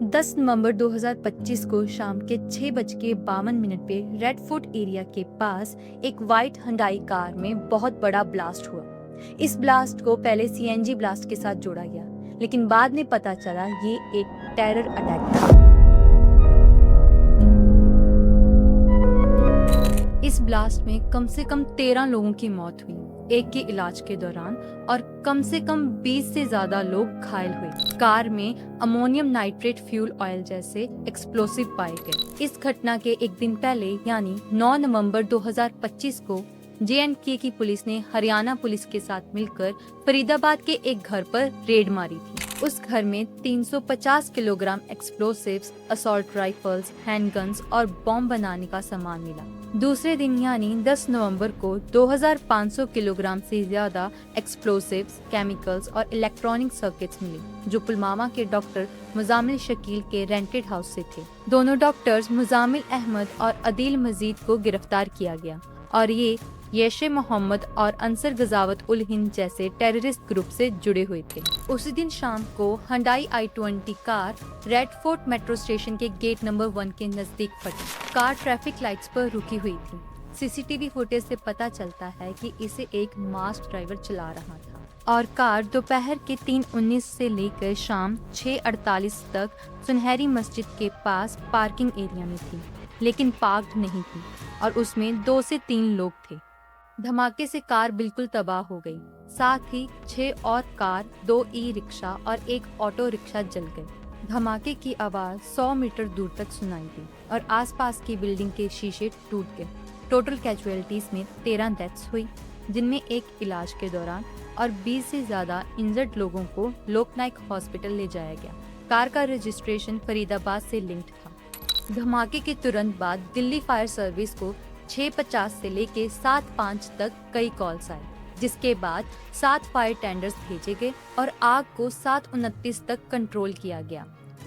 10 नवंबर 2025 को शाम के 6:52 पे रेड फोर्ट एरिया के पास एक व्हाइट हुंडई कार में बहुत बड़ा ब्लास्ट हुआ। इस ब्लास्ट को पहले सीएनजी ब्लास्ट के साथ जोड़ा गया, लेकिन बाद में पता चला ये एक टेरर अटैक था। इस ब्लास्ट में कम से कम 13 लोगों की मौत हुई, एक के इलाज के दौरान, और कम से कम 20 से ज्यादा लोग घायल हुए। कार में अमोनियम नाइट्रेट फ्यूल ऑयल जैसे एक्सप्लोसिव पाए गए। इस घटना के एक दिन पहले यानी 9 नवंबर 2025 को जे.एंड.के की पुलिस ने हरियाणा पुलिस के साथ मिलकर फरीदाबाद के एक घर पर रेड मारी थी। उस घर में 350 किलोग्राम एक्सप्लोसिव्स, असॉल्ट राइफल्स, हैंडगन्स और बॉम्ब बनाने का सामान मिला। दूसरे दिन यानी 10 नवंबर को 2500 किलोग्राम से ज्यादा एक्सप्लोसिव्स, केमिकल्स और इलेक्ट्रॉनिक सर्किट्स मिले, जो पुलवामा के डॉक्टर मुजामिल शकील के रेंटेड हाउस से थे। दोनों डॉक्टर्स मुजामिल अहमद और अदील मजीद को गिरफ्तार किया गया और ये जैश-ए मोहम्मद और अंसर गजावत उल हिंद जैसे टेररिस्ट ग्रुप से जुड़े हुए थे। उसी दिन शाम को Hyundai i20 car red fort metro station के गेट नंबर 1 के नजदीक फटी। कार ट्रैफिक लाइट्स पर रुकी हुई थी। सीसीटीवी फुटेज से पता चलता है कि इसे एक मास्क ड्राइवर चला रहा था और कार दोपहर के 3:19 से लेकर शाम 6:48 तक सुनहरी मस्जिद के पास पार्किंग एरिया में थी, लेकिन पार्क्ड नहीं थी और उसमें 2 से 3 लोग थे। धमाके से कार बिल्कुल तबाह हो गई। साथ ही 6 और कार, 2 ई-रिक्शा और एक ऑटो रिक्शा जल गए। धमाके की आवाज 100 मीटर दूर तक सुनाई दी और आसपास की बिल्डिंग के शीशे टूट गए। टोटल कैजुअलिटीज में 13 डेथ्स हुई, जिनमें एक इलाज के दौरान और 20 से ज्यादा इंजर्ड लोगों को लोकनायक हॉस्पिटल ले जाया गया। कार का रजिस्ट्रेशन फरीदाबाद से लिंक्ड था। धमाके के तुरंत बाद दिल्ली फायर सर्विस को 6:50 से लेके 7:05 तक कई कॉल्स आए, जिसके बाद 7 फायर टेंडर्स भेजे गए और आग को 7:29 तक कंट्रोल किया गया।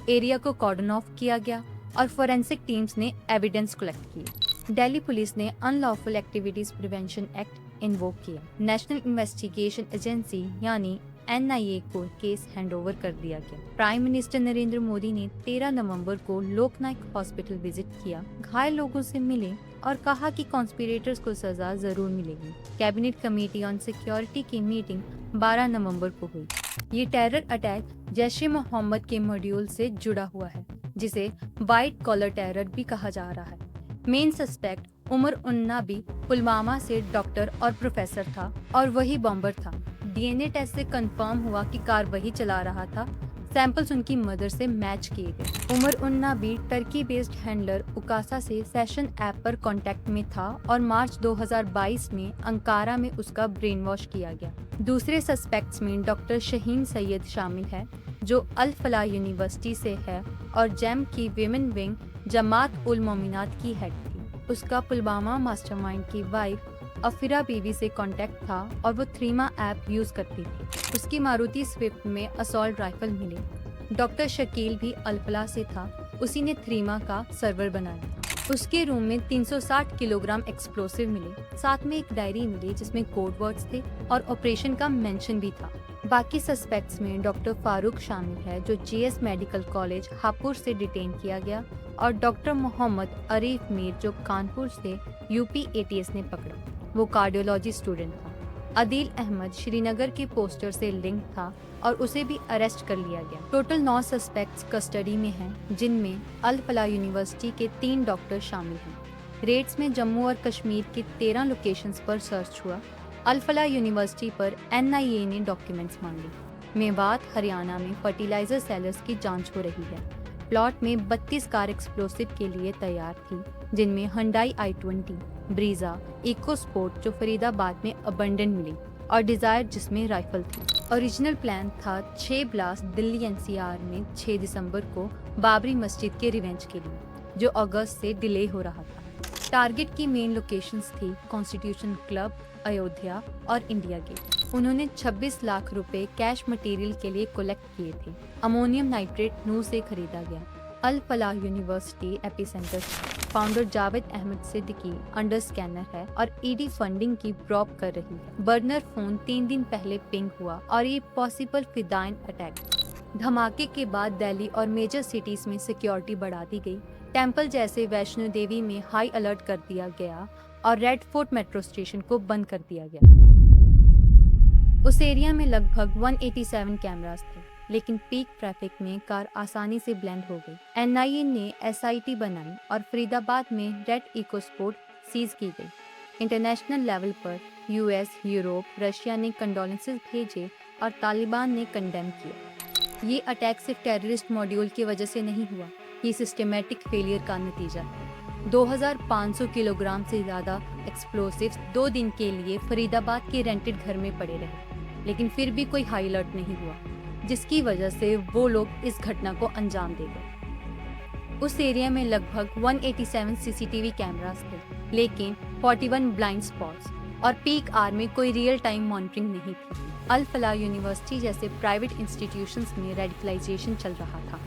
एरिया को कॉर्डन ऑफ किया गया और फोरेंसिक टीम्स ने एविडेंस कलेक्ट किए। दिल्ली पुलिस ने unlawful activities prevention act invoke किया। नेशनल इन्वेस्टिगेशन एजेंसी यानी NIA को केस हैंडओवर कर दिया गया। प्राइम मिनिस्टर नरेंद्र मोदी ने 13 नवंबर को लोकनायक हॉस्पिटल विजिट किया, घायल लोगों से मिले और कहा कि कॉन्स्पिरेटर्स को सजा जरूर मिलेगी। कैबिनेट कमेटी ऑन सिक्योरिटी की मीटिंग 12 नवंबर को हुई। ये टेरर अटैक जैश-ए मोहम्मद के मॉड्यूल से जुड़ा हुआ है, जिसे व्हाइट कॉलर टेरर भी कहा जा रहा है। मेन सस्पेक्ट उमर उन्नाबी पुलवामा से डॉक्टर और प्रोफेसर था और वही बॉम्बर था। DNA टेस्ट से कंफर्म हुआ कि कार वही चला रहा था। सैंपल्स उनकी मदर से मैच किए गए। उमर उन्नाबी टर्की बेस्ड हैंडलर उकासा से सेशन ऐप पर कांटेक्ट में था और मार्च 2022 में अंकारा में उसका ब्रेन वॉश किया गया। दूसरे सस्पेक्ट्स में डॉक्टर शहीन सैयद शामिल है, जो अल फलाह यूनिवर्सिटी से है और जेम की विमेन विंग जमात उल मोमिनात की हेड थी। उसका पुलवामा मास्टरमाइंड की वाइफ अफीरा बीवी से कांटेक्ट था और वो थ्रीमा ऐप यूज करती थी। उसकी मारुति स्विफ्ट में असॉल्ट राइफल मिले। डॉक्टर शकील भी अल-फलाह से था, उसी ने थ्रीमा का सर्वर बनाया। उसके रूम में 360 किलोग्राम एक्सप्लोसिव मिले। साथ में एक डायरी मिली जिसमें कोड वर्ड्स थे और ऑपरेशन का मेंशन भी था। बाकी सस्पेक्ट्स में डॉक्टर फारूक शामिल है, जो GS मेडिकल कॉलेज हापुड़ से डिटेन किया गया, और डॉक्टर मोहम्मद अरीफ मीर, जो कानपुर से UP ATS ने पकड़ा। वो कार्डियोलॉजी स्टूडेंट था। अदील अहमद श्रीनगर के पोस्टर से लिंक था और उसे भी अरेस्ट कर लिया गया। टोटल 9 सस्पेक्ट्स कस्टडी में हैं, जिनमें अल फलाह यूनिवर्सिटी के 3 डॉक्टर शामिल हैं। रेड्स में जम्मू और कश्मीर के 13 लोकेशंस पर सर्च हुआ। अल फलाह यूनिवर्सिटी पर NIA ने डॉक्यूमेंट्स मांगे। मेवात हरियाणा में फर्टिलाइजर सेलर्स की जांच हो रही है। प्लॉट में 32 कार एक्सप्लोसिव के लिए तैयार थी, जिनमें Hyundai i20, Brezza, eco sport जो फरीदाबाद में अबंडेंट मिली और डिजायर जिसमें राइफल थी। ओरिजिनल प्लान था 6 ब्लास्ट दिल्ली NCR में 6 दिसंबर को बाबरी मस्जिद के रिवेंज के लिए, जो अगस्त से डिले हो रहा था। टारगेट की मेन लोकेशंस थी कॉन्स्टिट्यूशन क्लब, अयोध्या और इंडिया गेट। उन्होंने 26 लाख रुपए कैश मटेरियल के लिए कलेक्ट किए थे। अमोनियम नाइट्रेट नू से खरीदा गया। Al Falah university epicentre founder Javed Ahmed Siddiqui under scanner है और ईडी फंडिंग की ड्रॉप कर रही है। बर्नर फोन 3 दिन पहले पिंग हुआ और ये पॉसिबल फिदाइन अटैक। धमाके के बाद दिल्ली और मेजर सिटीज में सिक्योरिटी बढ़ा दी गई। टेंपल जैसे वैष्णो देवी में हाई अलर्ट कर दिया गया और रेड फोर्ट मेट्रो स्टेशन को बंद कर दिया गया। उस एरिया में लगभग 187 कैमरास थे, लेकिन पीक ट्रैफिक में कार आसानी से ब्लेंड हो गई। एनआईए ने एसआईटी बनाई और फरीदाबाद में रेड इकोस्पोर्ट सीज की गई। इंटरनेशनल लेवल पर यूएस, यूरोप, रशिया ने कंडोलेंसेस भेजे और तालिबान ने कंडेम किया। ये अटैक सिर्फ टेररिस्ट मॉड्यूल की वजह से नहीं हुआ, ये सिस्टमेटिक फेलियर का नतीजा है। 2500 किलोग्राम से ज़्यादा एक्सप्लोसिव्स 2 दिन के लिए फरीदाबाद के रेंटेड घर में पड़े रहे, लेकिन फिर भी कोई हाई अलर्ट नहीं हुआ, जिसकी वजह से वो लोग इस घटना को अंजाम दे गए। उस एरिया में लगभग 187 सीसीटीवी कैमरास थे, लेकिन 41 ब्लाइंड स्पॉट्स और पीक आवर में कोई रियल टाइम मॉनिटरिंग नहीं थी। अल फलाह यूनिवर्सिटी जैसे प्राइवेट इंस्टीट्यूशंस में रेडिकलाइजेशन चल रहा था,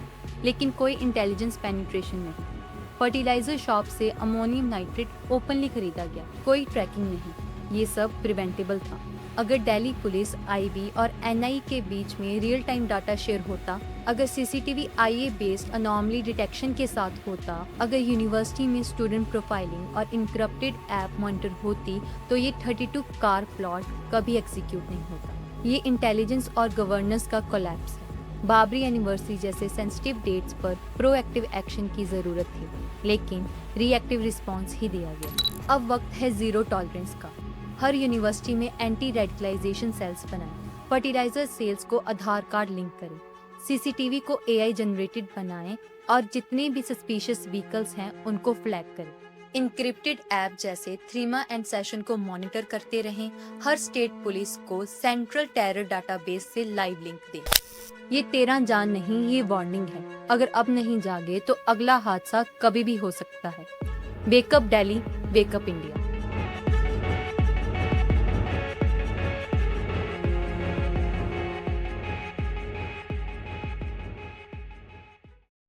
लेकिन कोई इंटेलिजेंस पेनिट्रेशन नहीं। फर्टिलाइजर शॉप से अमोनियम नाइट्रेट ओपनली खरीदा गया, कोई ट्रैकिंग नहीं। ये सब प्रिवेंटेबल था। अगर दिल्ली पुलिस, आईबी और एनआई के बीच में रियल टाइम डाटा शेयर होता, अगर सीसीटीवी आईए बेस्ड अनॉमली डिटेक्शन के साथ होता, अगर यूनिवर्सिटी में स्टूडेंट प्रोफाइलिंग और इनक्रप्टेड ऐप मॉनिटर होती, तो ये 32 कार प्लॉट कभी एग्जीक्यूट नहीं होता। ये इंटेलिजेंस और गवर्नेंस का कोलैप्स है। बाबरी एनिवर्सरी जैसे सेंसिटिव डेट्स पर प्रोएक्टिव एक्शन की जरूरत थी, लेकिन रिएक्टिव रिस्पॉन्स ही दिया गया। अब वक्त है जीरो टॉलरेंस का। हर यूनिवर्सिटी में एंटी रेडिकलाइजेशन सेल्स बनाएं, फर्टिलाइजर सेल्स को आधार कार्ड लिंक करें, सीसीटीवी को एआई जनरेटेड बनाएं और जितने भी सस्पिशियस व्हीकल्स हैं उनको फ्लैग करें। इनक्रिप्टेड ऐप जैसे थ्रीमा एंड सेशन को मॉनिटर करते रहें। हर स्टेट पुलिस को सेंट्रल टेरर डाटाबेस से लाइव लिंक दें। ये तेरा जान नहीं, ये वार्निंग है। अगर अब नहीं जागे तो अगला हादसा कभी भी हो सकता है। Wake up Delhi, wake up India.